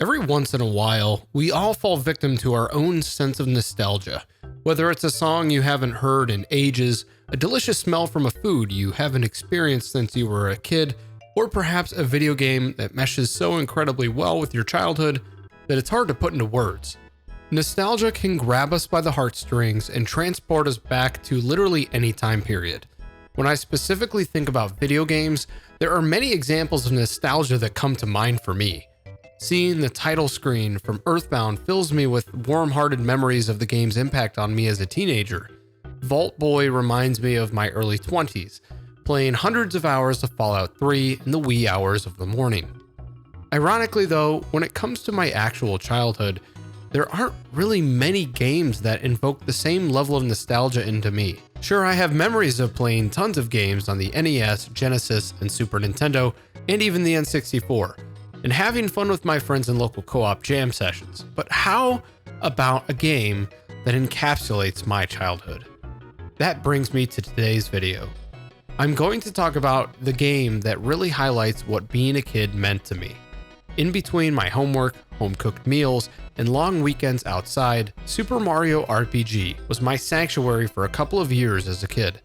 Every once in a while, we all fall victim to our own sense of nostalgia. Whether it's a song you haven't heard in ages, a delicious smell from a food you haven't experienced since you were a kid, or perhaps a video game that meshes so incredibly well with your childhood that it's hard to put into words. Nostalgia can grab us by the heartstrings and transport us back to literally any time period. When I specifically think about video games, there are many examples of nostalgia that come to mind for me. Seeing the title screen from Earthbound fills me with warm-hearted memories of the game's impact on me as a teenager. Vault Boy reminds me of my early 20s, playing hundreds of hours of Fallout 3 in the wee hours of the morning. Ironically though, when it comes to my actual childhood, there aren't really many games that invoke the same level of nostalgia into me. Sure, I have memories of playing tons of games on the NES, Genesis, and Super Nintendo, and even the N64. And having fun with my friends in local co-op jam sessions. But how about a game that encapsulates my childhood? That brings me to today's video. I'm going to talk about the game that really highlights what being a kid meant to me. In between my homework, home-cooked meals, and long weekends outside, Super Mario RPG was my sanctuary for a couple of years as a kid.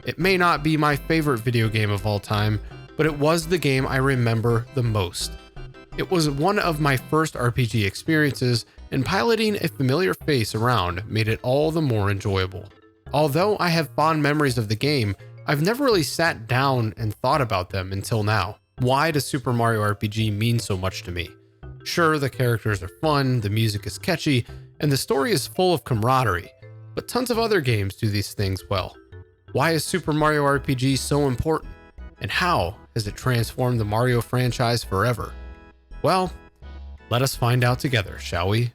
It may not be my favorite video game of all time, but it was the game I remember the most. It was one of my first RPG experiences, and piloting a familiar face around made it all the more enjoyable. Although I have fond memories of the game, I've never really sat down and thought about them until now. Why does Super Mario RPG mean so much to me? Sure, the characters are fun, the music is catchy, and the story is full of camaraderie, but tons of other games do these things well. Why is Super Mario RPG so important? And how has it transformed the Mario franchise forever? Well, let us find out together, shall we?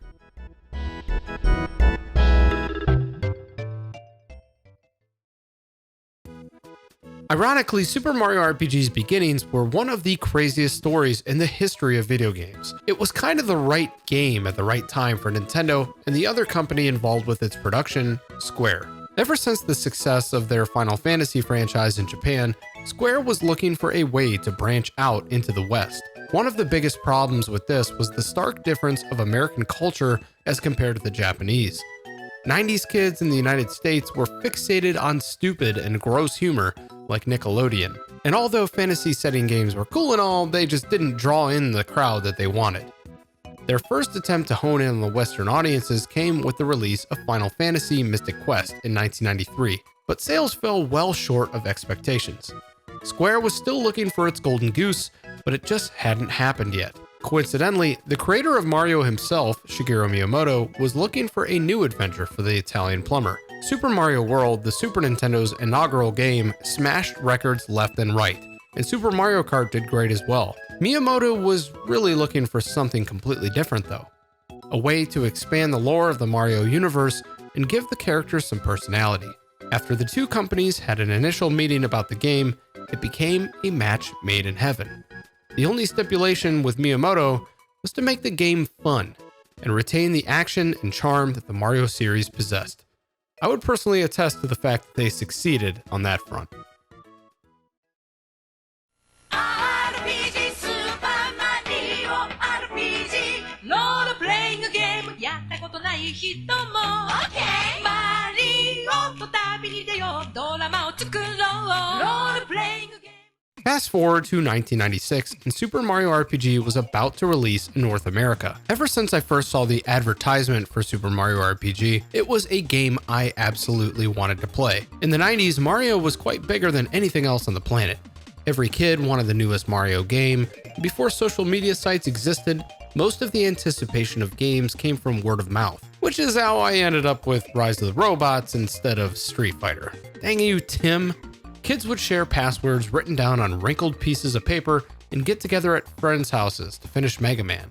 Ironically, Super Mario RPG's beginnings were one of the craziest stories in the history of video games. It was kind of the right game at the right time for Nintendo and the other company involved with its production, Square. Ever since the success of their Final Fantasy franchise in Japan, Square was looking for a way to branch out into the West. One of the biggest problems with this was the stark difference of American culture as compared to the Japanese. 90s kids in the United States were fixated on stupid and gross humor like Nickelodeon. And although fantasy setting games were cool and all, they just didn't draw in the crowd that they wanted. Their first attempt to hone in on the Western audiences came with the release of Final Fantasy Mystic Quest in 1993, but sales fell well short of expectations. Square was still looking for its golden goose, but it just hadn't happened yet. Coincidentally, the creator of Mario himself, Shigeru Miyamoto, was looking for a new adventure for the Italian plumber. Super Mario World, the Super Nintendo's inaugural game, smashed records left and right, and Super Mario Kart did great as well. Miyamoto was really looking for something completely different though. A way to expand the lore of the Mario universe and give the characters some personality. After the two companies had an initial meeting about the game, it became a match made in heaven. The only stipulation with Miyamoto was to make the game fun and retain the action and charm that the Mario series possessed. I would personally attest to the fact that they succeeded on that front. RPG, Super Mario RPG ロールプレイングゲームやったことない人も OK マリオと旅に出ようドラマを作ろうロールプレイングゲーム Fast forward to 1996, and Super Mario RPG was about to release in North America. Ever since I first saw the advertisement for Super Mario RPG, it was a game I absolutely wanted to play. In the 90s, Mario was quite bigger than anything else on the planet. Every kid wanted the newest Mario game. Before social media sites existed, most of the anticipation of games came from word of mouth, which is how I ended up with Rise of the Robots instead of Street Fighter. Dang you, Tim. Kids would share passwords written down on wrinkled pieces of paper and get together at friends' houses to finish Mega Man.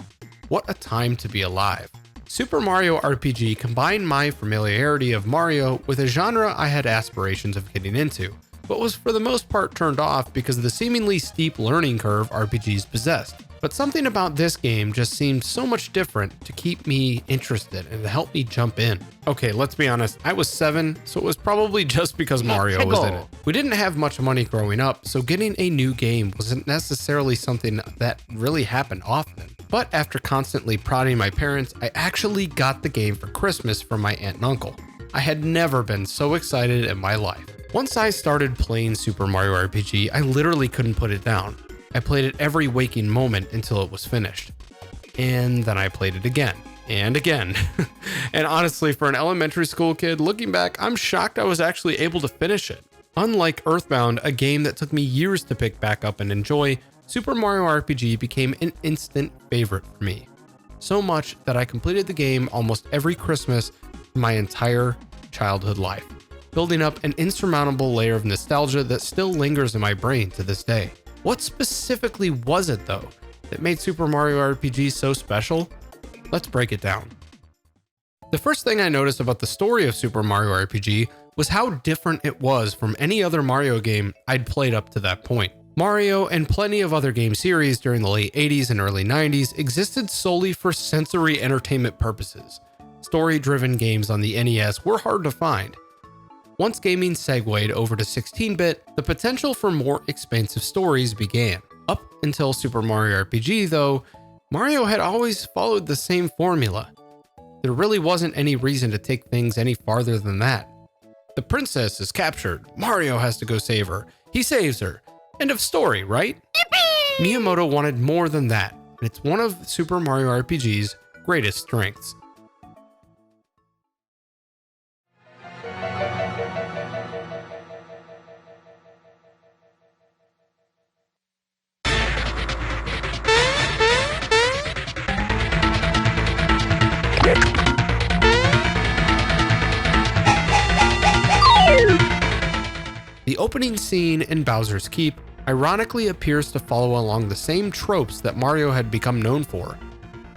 What a time to be alive. Super Mario RPG combined my familiarity of Mario with a genre I had aspirations of getting into, but was for the most part turned off because of the seemingly steep learning curve RPGs possessed. But something about this game just seemed so much different to keep me interested and to help me jump in. Okay, let's be honest, I was 7, so it was probably just because Mario was in it. We didn't have much money growing up, so getting a new game wasn't necessarily something that really happened often. But after constantly prodding my parents, I actually got the game for Christmas from my aunt and uncle. I had never been so excited in my life. Once I started playing Super Mario RPG, I literally couldn't put it down. I played it every waking moment until it was finished. And then I played it again. And again. And honestly, for an elementary school kid, looking back, I'm shocked I was actually able to finish it. Unlike Earthbound, a game that took me years to pick back up and enjoy, Super Mario RPG became an instant favorite for me. So much that I completed the game almost every Christmas for my entire childhood life, building up an insurmountable layer of nostalgia that still lingers in my brain to this day. What specifically was it, though, that made Super Mario RPG so special? Let's break it down. The first thing I noticed about the story of Super Mario RPG was how different it was from any other Mario game I'd played up to that point. Mario and plenty of other game series during the late 80s and early 90s existed solely for sensory entertainment purposes. Story-driven games on the NES were hard to find. Once gaming segued over to 16-bit, the potential for more expansive stories began. Up until Super Mario RPG, though, Mario had always followed the same formula. There really wasn't any reason to take things any farther than that. The princess is captured. Mario has to go save her. He saves her. End of story, right? Yippee! Miyamoto wanted more than that, and it's one of Super Mario RPG's greatest strengths. The opening scene in Bowser's Keep ironically appears to follow along the same tropes that Mario had become known for.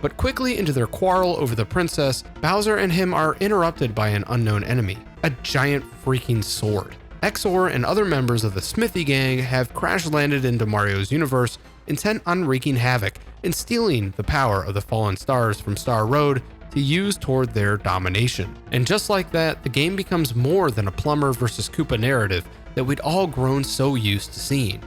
But quickly into their quarrel over the princess, Bowser and him are interrupted by an unknown enemy, a giant freaking sword. Exor and other members of the Smithy Gang have crash-landed into Mario's universe, intent on wreaking havoc and stealing the power of the fallen stars from Star Road to use toward their domination. And just like that, the game becomes more than a plumber versus Koopa narrative that we'd all grown so used to seeing.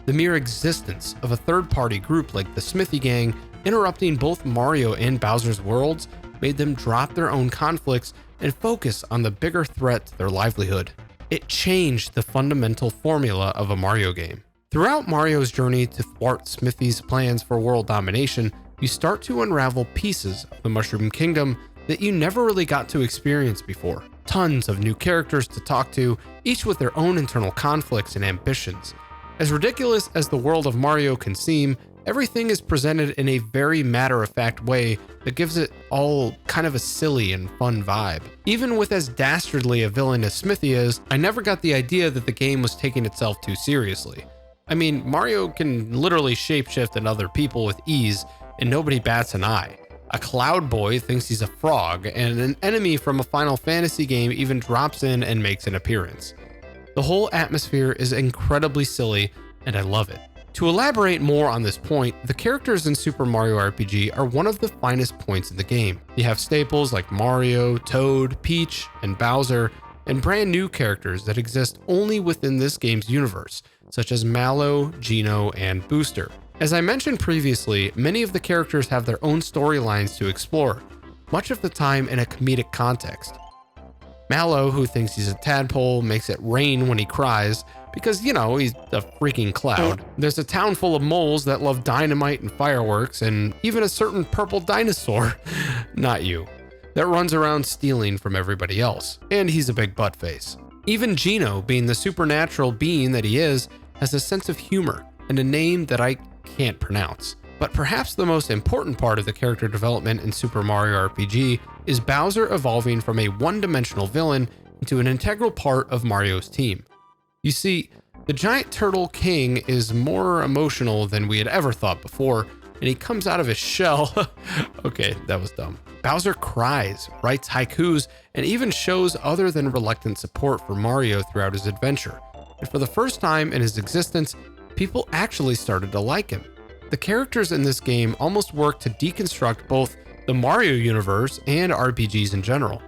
The mere existence of a third-party group like the Smithy Gang interrupting both Mario and Bowser's worlds made them drop their own conflicts and focus on the bigger threat to their livelihood. It changed the fundamental formula of a Mario game. Throughout Mario's journey to thwart Smithy's plans for world domination, you start to unravel pieces of the Mushroom Kingdom that you never really got to experience before. Tons of new characters to talk to, each with their own internal conflicts and ambitions. As ridiculous as the world of Mario can seem, everything is presented in a very matter-of-fact way that gives it all kind of a silly and fun vibe. Even with as dastardly a villain as Smithy is, I never got the idea that the game was taking itself too seriously. I mean, Mario can literally shapeshift into other people with ease, and nobody bats an eye. A Cloud Boy thinks he's a frog, and an enemy from a Final Fantasy game even drops in and makes an appearance. The whole atmosphere is incredibly silly, and I love it. To elaborate more on this point, the characters in Super Mario RPG are one of the finest points in the game. You have staples like Mario, Toad, Peach, and Bowser, and brand new characters that exist only within this game's universe, such as Mallow, Geno, and Booster. As I mentioned previously, many of the characters have their own storylines to explore, much of the time in a comedic context. Mallow, who thinks he's a tadpole, makes it rain when he cries, because, you know, he's a freaking cloud. There's a town full of moles that love dynamite and fireworks, and even a certain purple dinosaur, not you, that runs around stealing from everybody else. And he's a big butt face. Even Geno, being the supernatural being that he is, has a sense of humor and a name that I can't pronounce. But perhaps the most important part of the character development in Super Mario RPG is Bowser evolving from a one-dimensional villain into an integral part of Mario's team. You see, the giant turtle king is more emotional than we had ever thought before, and he comes out of his shell. Okay, that was dumb. Bowser cries, writes haikus, and even shows other than reluctant support for Mario throughout his adventure. And for the first time in his existence, people actually started to like him. The characters in this game almost work to deconstruct both the Mario universe and RPGs in general.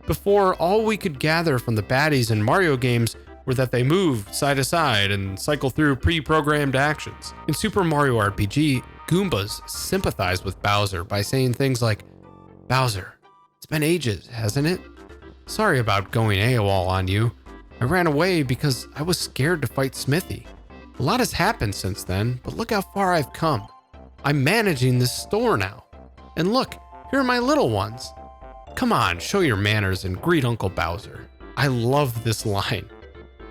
Before, all we could gather from the baddies in Mario games were that they move side to side and cycle through pre-programmed actions. In Super Mario RPG, Goombas sympathize with Bowser by saying things like, "Bowser, it's been ages, hasn't it? Sorry about going AWOL on you. I ran away because I was scared to fight Smithy. A lot has happened since then, but look how far I've come. I'm managing this store now. And look, here are my little ones. Come on, show your manners and greet Uncle Bowser." I love this line.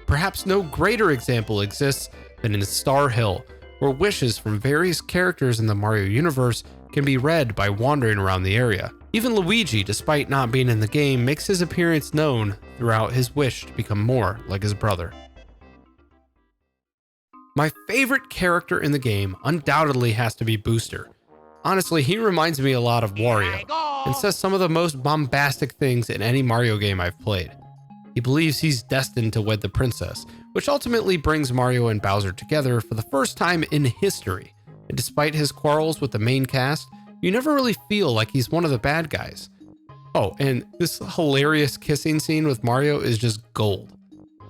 Perhaps no greater example exists than in Star Hill, where wishes from various characters in the Mario universe can be read by wandering around the area. Even Luigi, despite not being in the game, makes his appearance known throughout his wish to become more like his brother. My favorite character in the game undoubtedly has to be Booster. Honestly, he reminds me a lot of Wario, and says some of the most bombastic things in any Mario game I've played. He believes he's destined to wed the princess, which ultimately brings Mario and Bowser together for the first time in history. And despite his quarrels with the main cast, you never really feel like he's one of the bad guys. Oh, and this hilarious kissing scene with Mario is just gold.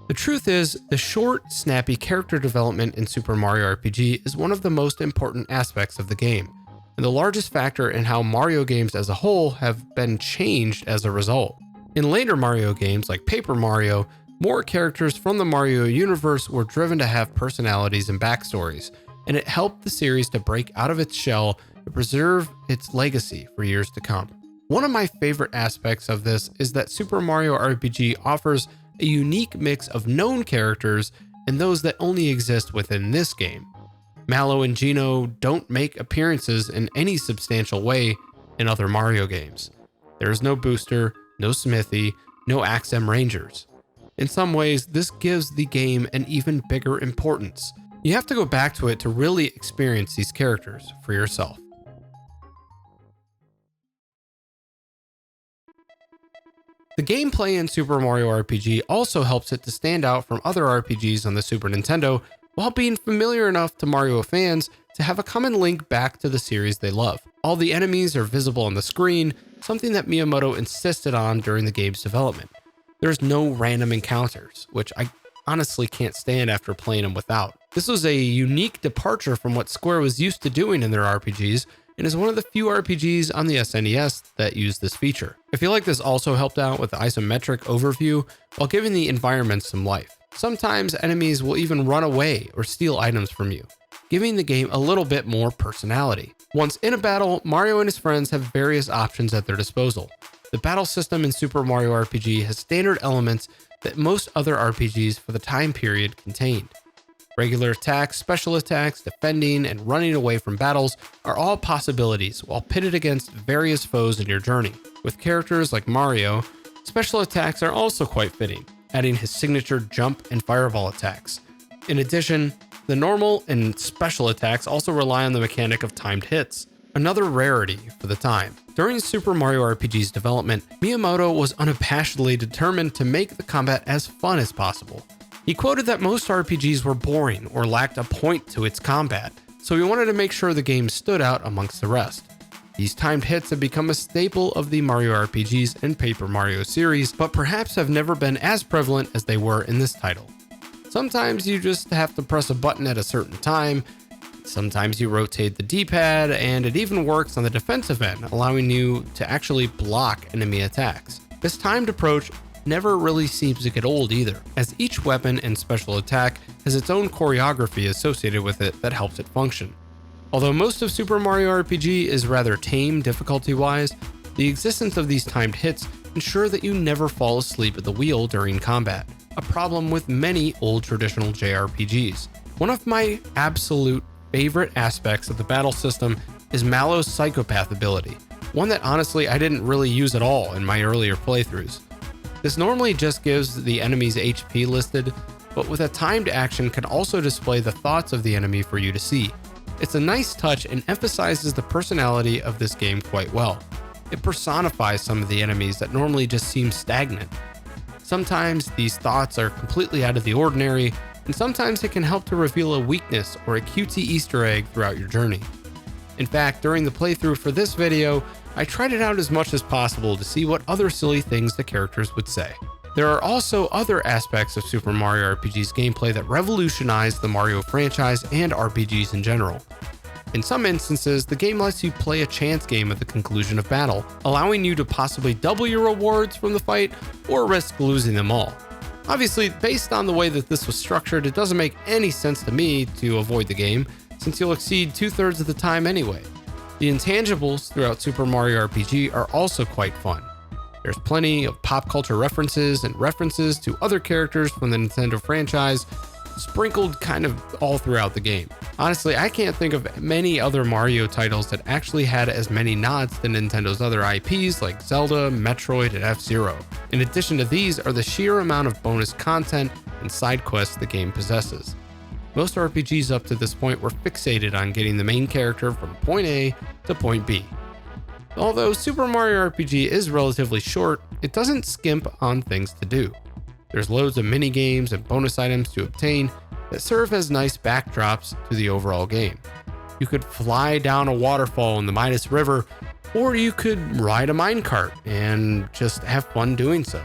The truth is, the short, snappy character development in Super Mario RPG is one of the most important aspects of the game, and the largest factor in how Mario games as a whole have been changed as a result. In later Mario games like Paper Mario, more characters from the Mario universe were driven to have personalities and backstories, and it helped the series to break out of its shell and preserve its legacy for years to come. One of my favorite aspects of this is that Super Mario RPG offers a unique mix of known characters and those that only exist within this game. Mallow and Geno don't make appearances in any substantial way in other Mario games. There is no Booster, no Smithy, no Axem Rangers. In some ways, this gives the game an even bigger importance. You have to go back to it to really experience these characters for yourself. The gameplay in Super Mario RPG also helps it to stand out from other RPGs on the Super Nintendo while being familiar enough to Mario fans to have a common link back to the series they love. All the enemies are visible on the screen, something that Miyamoto insisted on during the game's development. There's no random encounters, which I honestly can't stand after playing them without. This was a unique departure from what Square was used to doing in their RPGs, and is one of the few RPGs on the SNES that use this feature. I feel like this also helped out with the isometric overview while giving the environment some life. Sometimes enemies will even run away or steal items from you, giving the game a little bit more personality. Once in a battle, Mario and his friends have various options at their disposal. The battle system in Super Mario RPG has standard elements that most other RPGs for the time period contained. Regular attacks, special attacks, defending, and running away from battles are all possibilities while pitted against various foes in your journey. With characters like Mario, special attacks are also quite fitting, adding his signature jump and fireball attacks. In addition, the normal and special attacks also rely on the mechanic of timed hits, another rarity for the time. During Super Mario RPG's development, Miyamoto was unabashedly determined to make the combat as fun as possible. He quoted that most RPGs were boring or lacked a point to its combat, so he wanted to make sure the game stood out amongst the rest. These timed hits have become a staple of the Mario RPGs and Paper Mario series, but perhaps have never been as prevalent as they were in this title. Sometimes you just have to press a button at a certain time, sometimes you rotate the D-pad, and it even works on the defensive end, allowing you to actually block enemy attacks. This timed approach never really seems to get old either, as each weapon and special attack has its own choreography associated with it that helps it function. Although most of Super Mario RPG is rather tame difficulty-wise, the existence of these timed hits ensure that you never fall asleep at the wheel during combat, a problem with many old traditional JRPGs. One of my absolute favorite aspects of the battle system is Mallow's psychopath ability, one that honestly I didn't really use at all in my earlier playthroughs. This normally just gives the enemy's HP listed, but with a timed action can also display the thoughts of the enemy for you to see. It's a nice touch and emphasizes the personality of this game quite well. It personifies some of the enemies that normally just seem stagnant. Sometimes these thoughts are completely out of the ordinary, and sometimes it can help to reveal a weakness or a cutesy Easter egg throughout your journey. In fact, during the playthrough for this video, I tried it out as much as possible to see what other silly things the characters would say. There are also other aspects of Super Mario RPG's gameplay that revolutionized the Mario franchise and RPGs in general. In some instances, the game lets you play a chance game at the conclusion of battle, allowing you to possibly double your rewards from the fight or risk losing them all. Obviously, based on the way that this was structured, it doesn't make any sense to me to avoid the game, since you'll exceed 2/3 of the time anyway. The intangibles throughout Super Mario RPG are also quite fun. There's plenty of pop culture references and references to other characters from the Nintendo franchise, sprinkled kind of all throughout the game. Honestly, I can't think of many other Mario titles that actually had as many nods to Nintendo's other IPs like Zelda, Metroid, and F-Zero. In addition to these are the sheer amount of bonus content and side quests the game possesses. Most RPGs up to this point were fixated on getting the main character from point A to point B. Although Super Mario RPG is relatively short, it doesn't skimp on things to do. There's loads of mini games and bonus items to obtain that serve as nice backdrops to the overall game. You could fly down a waterfall in the Midas River, or you could ride a minecart and just have fun doing so.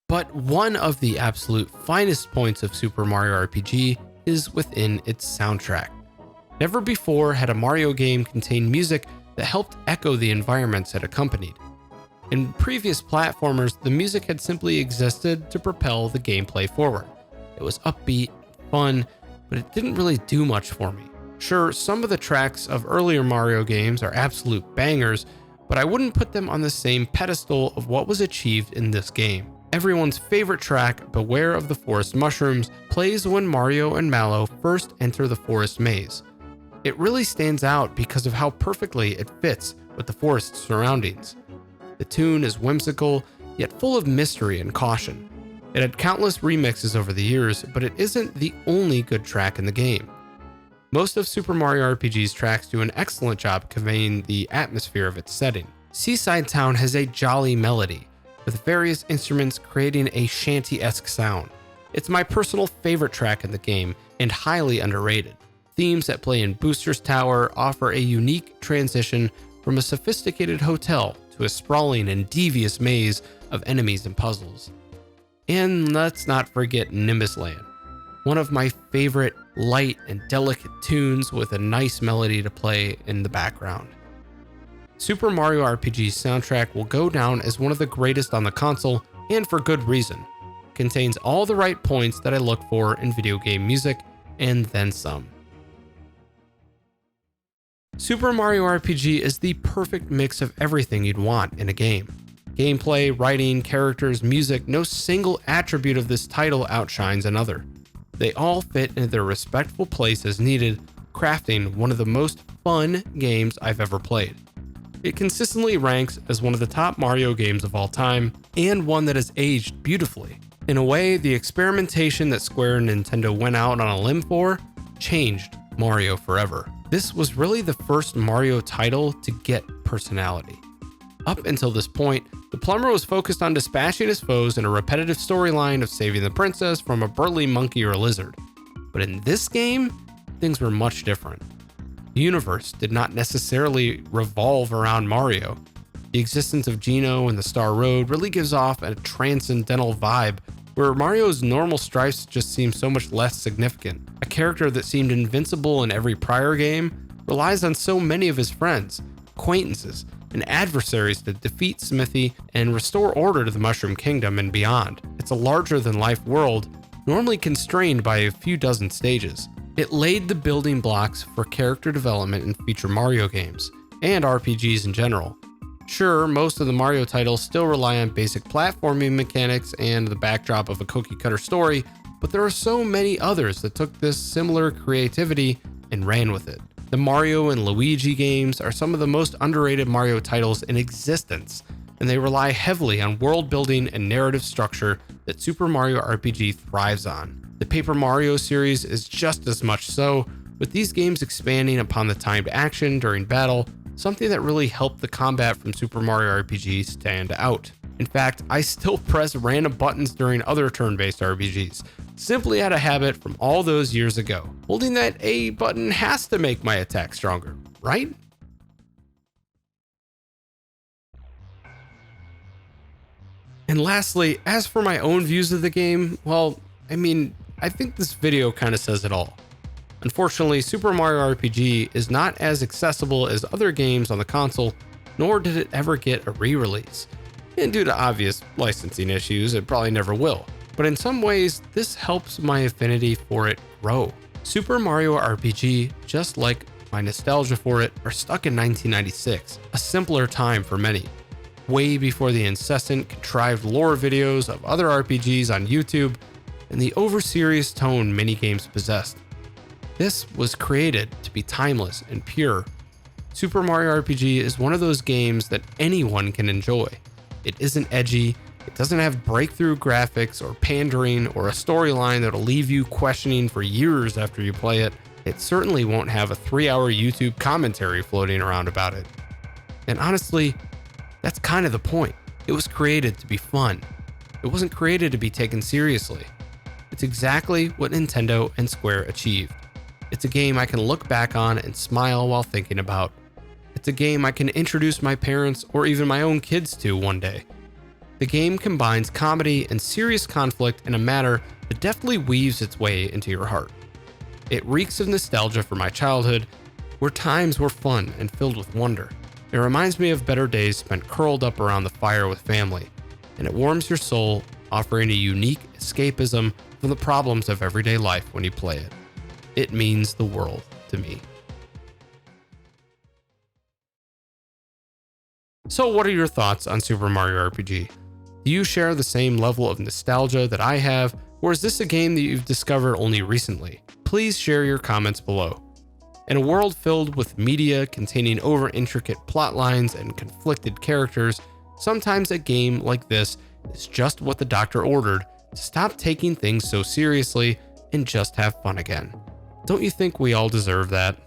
But one of the absolute finest points of Super Mario RPG is within its soundtrack. Never before had a Mario game contained music that helped echo the environments it accompanied. In previous platformers, the music had simply existed to propel the gameplay forward. It was upbeat, fun, but it didn't really do much for me. Sure, some of the tracks of earlier Mario games are absolute bangers, but I wouldn't put them on the same pedestal of what was achieved in this game. Everyone's favorite track, Beware of the Forest Mushrooms, plays when Mario and Mallow first enter the forest maze. It really stands out because of how perfectly it fits with the forest's surroundings. The tune is whimsical, yet full of mystery and caution. It had countless remixes over the years, but it isn't the only good track in the game. Most of Super Mario RPG's tracks do an excellent job conveying the atmosphere of its setting. Seaside Town has a jolly melody, with various instruments creating a shanty-esque sound. It's my personal favorite track in the game, and highly underrated. Themes that play in Booster's Tower offer a unique transition from a sophisticated hotel to a sprawling and devious maze of enemies and puzzles. And let's not forget Nimbus Land, one of my favorite light and delicate tunes with a nice melody to play in the background. Super Mario RPG's soundtrack will go down as one of the greatest on the console, and for good reason. It contains all the right points that I look for in video game music, and then some. Super Mario RPG is the perfect mix of everything you'd want in a game. Gameplay, writing, characters, music, no single attribute of this title outshines another. They all fit into their respectful place as needed, crafting one of the most fun games I've ever played. It consistently ranks as one of the top Mario games of all time, and one that has aged beautifully. In a way, the experimentation that Square and Nintendo went out on a limb for changed Mario forever. This was really the first Mario title to get personality. Up until this point, the plumber was focused on dispatching his foes in a repetitive storyline of saving the princess from a burly monkey or lizard. But in this game, things were much different. The universe did not necessarily revolve around Mario. The existence of Geno and the Star Road really gives off a transcendental vibe where Mario's normal strifes just seem so much less significant. A character that seemed invincible in every prior game relies on so many of his friends, acquaintances, and adversaries to defeat Smithy and restore order to the Mushroom Kingdom and beyond. It's a larger-than-life world, normally constrained by a few dozen stages. It laid the building blocks for character development in future Mario games, and RPGs in general. Sure, most of the Mario titles still rely on basic platforming mechanics and the backdrop of a cookie-cutter story, but there are so many others that took this similar creativity and ran with it. The Mario and Luigi games are some of the most underrated Mario titles in existence, and they rely heavily on world building and narrative structure that Super Mario RPG thrives on. The Paper Mario series is just as much so, with these games expanding upon the timed action during battle, something that really helped the combat from Super Mario RPG stand out. In fact, I still press random buttons during other turn-based RPGs, simply out of habit from all those years ago. Holding that A button has to make my attack stronger, right? And lastly, as for my own views of the game, well, I think this video kind of says it all. Unfortunately, Super Mario RPG is not as accessible as other games on the console, nor did it ever get a re-release. And due to obvious licensing issues, it probably never will. But in some ways, this helps my affinity for it grow. Super Mario RPG, just like my nostalgia for it, are stuck in 1996, a simpler time for many. Way before the incessant, contrived lore videos of other RPGs on YouTube and the over-serious tone many games possessed. This was created to be timeless and pure. Super Mario RPG is one of those games that anyone can enjoy. It isn't edgy, it doesn't have breakthrough graphics or pandering or a storyline that'll leave you questioning for years after you play it. It certainly won't have a 3-hour YouTube commentary floating around about it. And honestly, that's kind of the point. It was created to be fun. It wasn't created to be taken seriously. It's exactly what Nintendo and Square achieved. It's a game I can look back on and smile while thinking about. It's a game I can introduce my parents or even my own kids to one day. The game combines comedy and serious conflict in a manner that deftly weaves its way into your heart. It reeks of nostalgia for my childhood, where times were fun and filled with wonder. It reminds me of better days spent curled up around the fire with family, and it warms your soul, offering a unique escapism from the problems of everyday life when you play it. It means the world to me. So what are your thoughts on Super Mario RPG? Do you share the same level of nostalgia that I have, or is this a game that you've discovered only recently? Please share your comments below. In a world filled with media containing over-intricate plot lines and conflicted characters, sometimes a game like this is just what the doctor ordered to stop taking things so seriously and just have fun again. Don't you think we all deserve that?